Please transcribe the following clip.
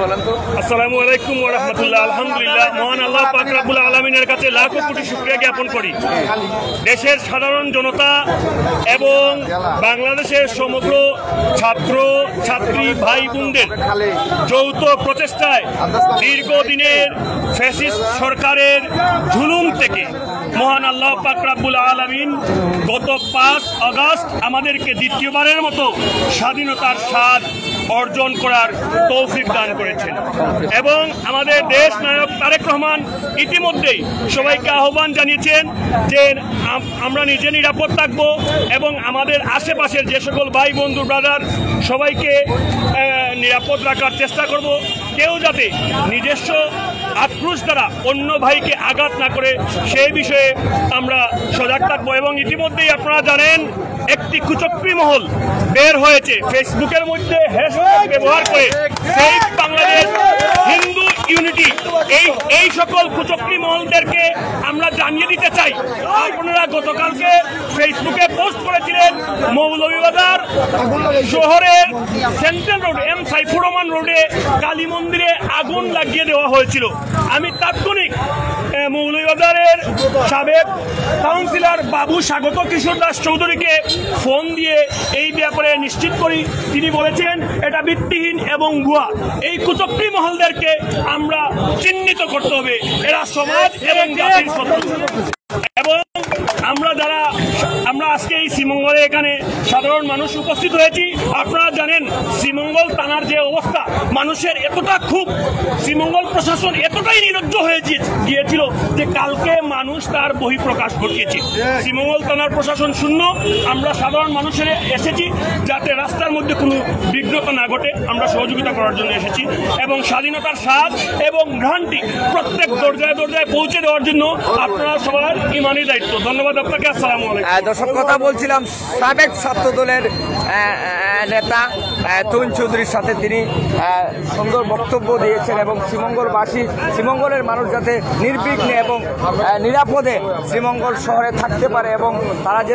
বলেন তো। আসসালামু আলাইকুম ওয়া রাহমাতুল্লাহ। আলহামদুলিল্লাহ, মহান আল্লাহ পাক রব্বুল আলামিনের কাছে লাখো কোটি শুকরিয়া জ্ঞাপন করি। দেশের সাধারণ জনতা এবং বাংলাদেশের সমগ্র ছাত্র ছাত্রী ভাই বোনদের যৌথ প্রচেষ্টায় দীর্ঘদিনের ফ্যাসিস্ট সরকারের জুলুম থেকে মহান আল্লাহ পাক রব্বুল আলামিন গত 5 আগস্ট আমাদেরকে দ্বিতীয়বারের মতো স্বাধীনতার স্বাদ অর্জন করার তৌফিক দান করেছেন এবং আমাদের দেশ নায়ক তারেক রহমান ইতিমধ্যেই সবাইকে আহ্বান জানিয়েছেন যে আমরা নিজে নিরাপদ থাকব এবং আমাদের আশেপাশের যে সকল ভাই বন্ধু ব্রাদার সবাইকে নিরাপদ রাখার চেষ্টা করব। কেউ যাতে নিজস্ব আক্রোশ দ্বারা অন্য ভাইকে আঘাত না করে সেই বিষয়ে আমরা সজাগ থাকবো। এবং ইতিমধ্যেই আপনারা জানেন একটি কুচক্রী মহল বের হয়েছে ফেসবুকের মধ্যে হ্যাশট্যাগ ব্যবহার করে সেই বাংলাদেশ হিন্দু ইউনিটি, এই সকল কুচক্রী মহলদেরকে আমরা জানিয়ে দিতে চাই। আপনারা গতকালকে ফেসবুকে পোস্ট করেছিলেন মৌলভীবাজার শহরের central road M Saifur Rahman রোডে কালী মন্দিরে আগুন লাগিয়ে দেওয়া হয়েছিল। আমি তাৎক্ষণিক মৌলভীবাজারের সাবেক কাউন্সিলর বাবু স্বাগত কিশোর দাস চৌধুরীকে ফোন দিয়ে এই ব্যাপারে নিশ্চিত করি। তিনি বলেছেন এটা ভিত্তিহীন এবং ভুয়া। এই কুচক্রী মহলদেরকে আমরা চিহ্নিত করতে হবে, এরা সমাজ এবং জাতির শত্রু। এবং আমরা আজকে এই শ্রীমঙ্গলে এখানে সাধারণ মানুষ উপস্থিত হয়েছি। আপনারা জানেন শ্রীমঙ্গল থানার যে অবস্থা, মানুষের এতটা খুব, শ্রীমঙ্গল প্রশাসন এতটাই নিরুদ্ধ হয়ে গিয়েছিল যে কালকে মানুষ তার বহিঃপ্রকাশ ঘটিয়েছে। শ্রীমঙ্গল থানার প্রশাসন শূন্য। আমরা সাধারণ মানুষের এসেছি যাতে রাস্তার মধ্যে কোনো বিঘ্নতা না ঘটে, আমরা সহযোগিতা করার জন্য এসেছি এবং স্বাধীনতার স্বাদ এবং ঘ্রাণটি প্রত্যেক দরজায় দরজায় পৌঁছে দেওয়ার জন্য আপনারা সবার ইমানি দায়িত্ব। ধন্যবাদ আপনাকে। আসসালামু আলাইকুম। দর্শক, কথা বলছিলাম সাবেক ছাত্র দলের নেতা তুহিন চৌধুরীর সাথে। তিনি সুন্দর বক্তব্য দিয়েছেন এবং শ্রীমঙ্গলবাসী, শ্রীমঙ্গলের মানুষ যাতে নির্বিঘ্নে এবং নিরাপদে শ্রীমঙ্গল শহরে থাকতে পারে এবং তারা যে